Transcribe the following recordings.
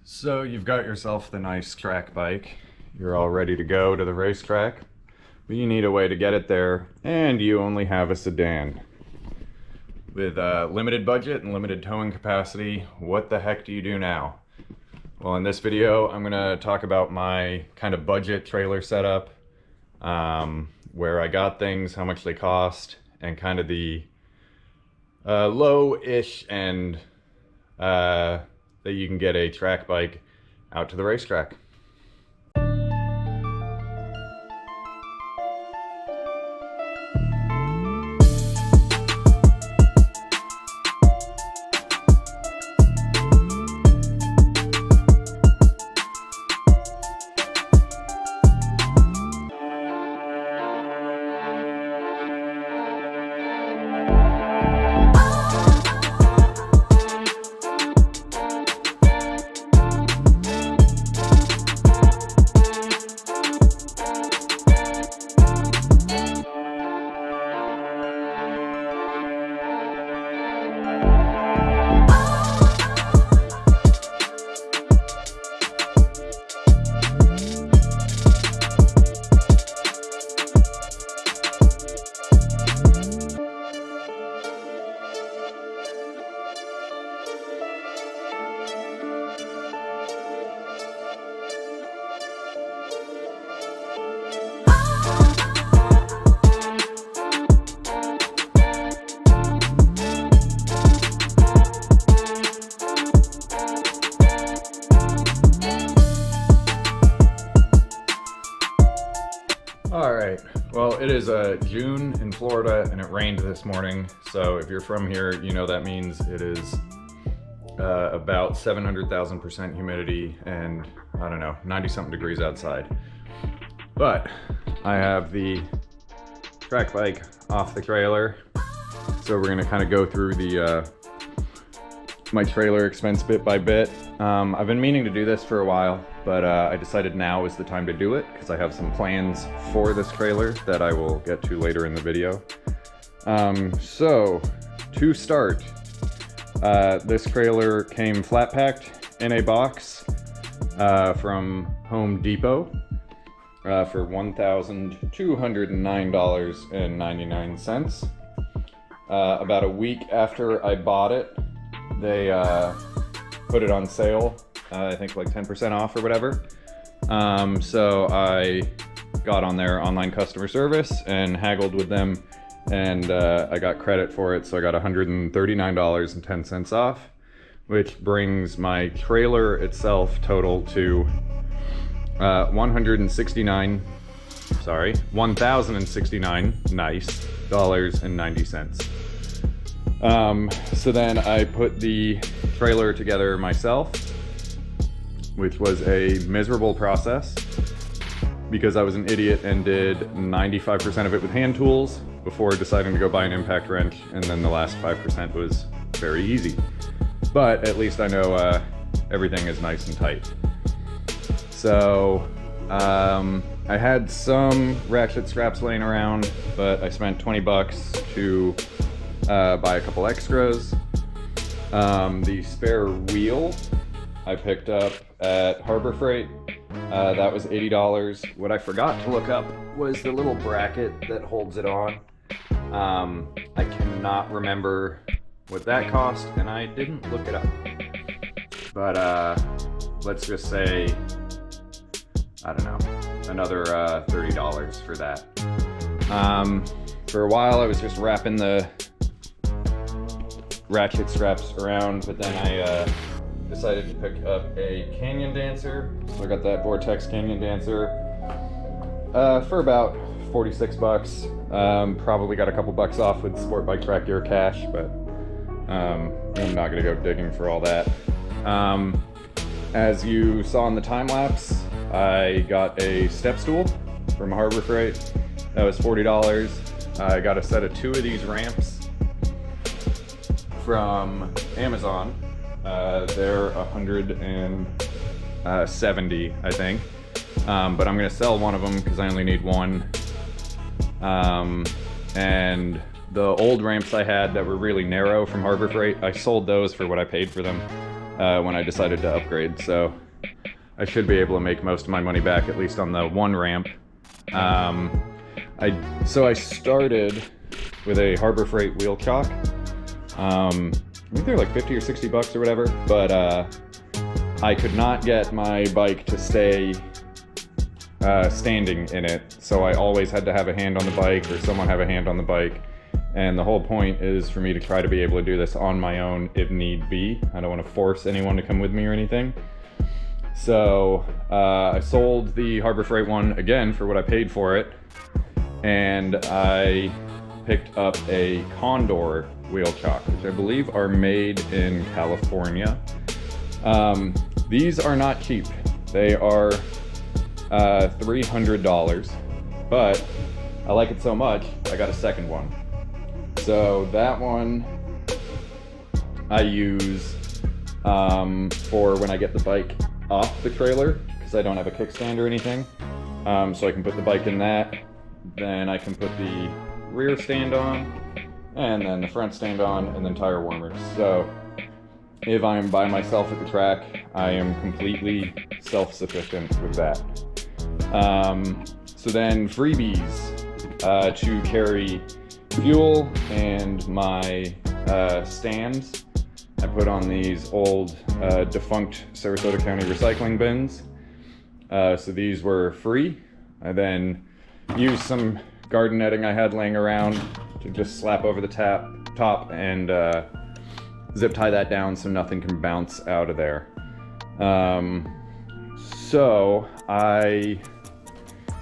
So you've got yourself the nice track bike. You're all ready to go to the racetrack, but you need a way to get it there, and you only have a sedan. With a limited budget and limited towing capacity, what the heck do you do now? Well, in this video, I'm gonna talk about my kind of budget trailer setup, where I got things, how much they cost, and kind of the low-ish end that you can get a track bike out to the racetrack. Alright, well, it is June in Florida and it rained this morning, so if you're from here, you know that means it is about 700,000% humidity and, I don't know, 90-something degrees outside. But I have the track bike off the trailer, so we're going to kind of go through the my trailer expense bit by bit. I've been meaning to do this for a while, but I decided now is the time to do it because I have some plans for this trailer that I will get to later in the video. So to start, this trailer came flat packed in a box from Home Depot for $1,209.99. About a week after I bought it, they put it on sale, I think like 10% off or whatever. So I got on their online customer service and haggled with them, and I got credit for it, so I got $139.10 off, which brings my trailer itself total to $1,069 nice dollars and 90 cents. So then I put the trailer together myself, which was a miserable process because I was an idiot and did 95% of it with hand tools before deciding to go buy an impact wrench, and then the last 5% was very easy. But at least I know everything is nice and tight. So I had some ratchet straps laying around, but I spent 20 bucks to buy a couple extras. The spare wheel I picked up at Harbor Freight. That was $80. What I forgot to look up was the little bracket that holds it on. I cannot remember what that cost, and I didn't look it up. But let's just say, I don't know, another $30 for that. For a while I was just wrapping the ratchet straps around, but then I decided to pick up a Canyon Dancer. So I got that Vortex Canyon Dancer for about 46 bucks. Probably got a couple bucks off with Sport Bike Track Gear cash, but I'm not gonna go digging for all that. As you saw in the time lapse, I got a step stool from Harbor Freight. That was $40. I got a set of 2 of these ramps from Amazon. They're $170, I think. But I'm gonna sell one of them because I only need one. And the old ramps I had that were really narrow from Harbor Freight, I sold those for what I paid for them. when I decided to upgrade. So I should be able to make most of my money back, at least on the one ramp. So I started with a Harbor Freight wheel chock. I think they're like 50 or 60 bucks or whatever, but I could not get my bike to stay standing in it, so I always had to have a hand on the bike or someone have a hand on the bike. And the whole point is for me to try to be able to do this on my own if need be. I don't want to force anyone to come with me or anything. So I sold the Harbor Freight one again for what I paid for it, and I picked up a Condor wheel chock, which I believe are made in California. These are not cheap. They are $300, but I like it so much I got a second one. So that one I use for when I get the bike off the trailer, because I don't have a kickstand or anything. So I can put the bike in that, then I can put the rear stand on, and then the front stand on, and then tire warmers. So if I'm by myself at the track, I am completely self-sufficient with that. So then freebies to carry fuel and my stands. I put on these old defunct Sarasota County recycling bins. So these were free. I then used some garden netting I had laying around to just slap over the top and zip tie that down so nothing can bounce out of there. So I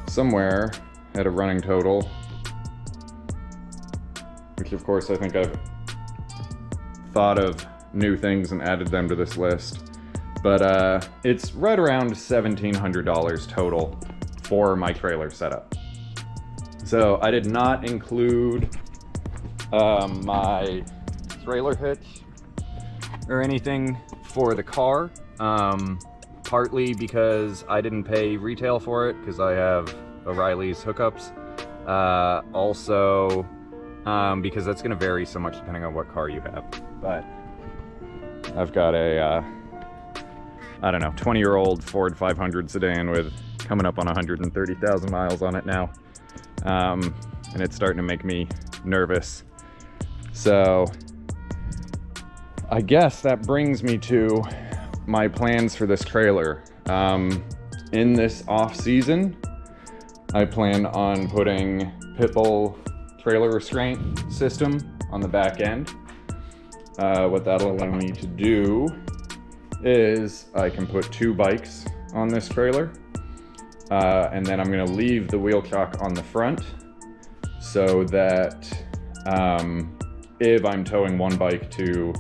somewhere had a running total, which of course I think I've thought of new things and added them to this list, but it's right around $1,700 total for my trailer setup. So I did not include my trailer hitch or anything for the car, partly because I didn't pay retail for it because I have O'Reilly's hookups, also because that's going to vary so much depending on what car you have. But I've got a I don't know, 20-year-old Ford 500 sedan with coming up on 130,000 miles on it now, and it's starting to make me nervous. So I guess that brings me to my plans for this trailer. In this off season, I plan on putting Pitbull trailer restraint system on the back end. What that'll allow me to do is I can put 2 bikes on this trailer, and then I'm going to leave the wheel chock on the front so that if I'm towing one bike to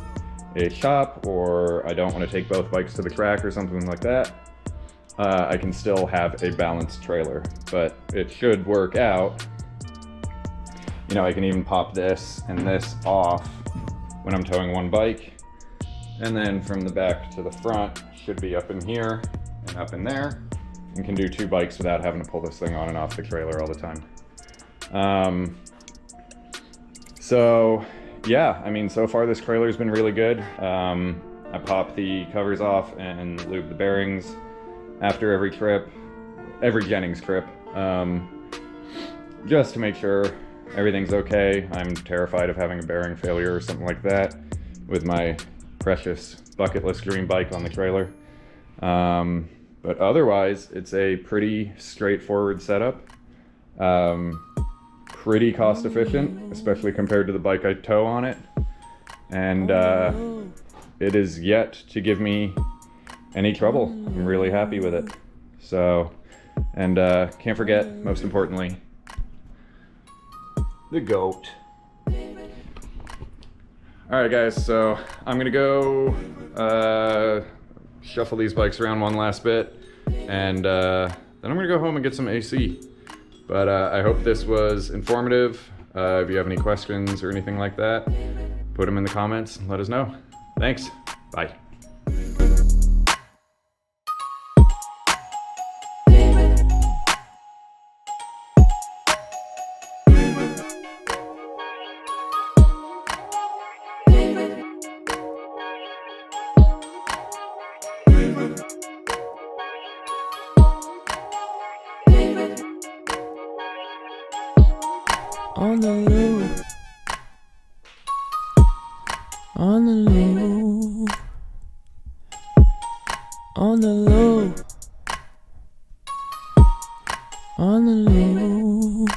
a shop or I don't want to take both bikes to the track or something like that, I can still have a balanced trailer. But it should work out. You know, I can even pop this and this off when I'm towing one bike, and then from the back to the front should be up in here and up in there, and can do 2 bikes without having to pull this thing on and off the trailer all the time. So yeah, I mean, so far this trailer's been really good. I pop the covers off and lube the bearings after every trip, every Jennings trip, just to make sure everything's okay. I'm terrified of having a bearing failure or something like that with my precious bucket list dream bike on the trailer. But otherwise, it's a pretty straightforward setup. Pretty cost efficient, especially compared to the bike I tow on it. And it is yet to give me any trouble. I'm really happy with it. So, and can't forget, most importantly, the goat. Alright guys, so I'm gonna go shuffle these bikes around one last bit, and then I'm gonna go home and get some AC. But I hope this was informative. If you have any questions or anything like that, put them in the comments and let us know. Thanks. Bye. On the low, on the low, on the low, on the low,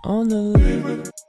on the low.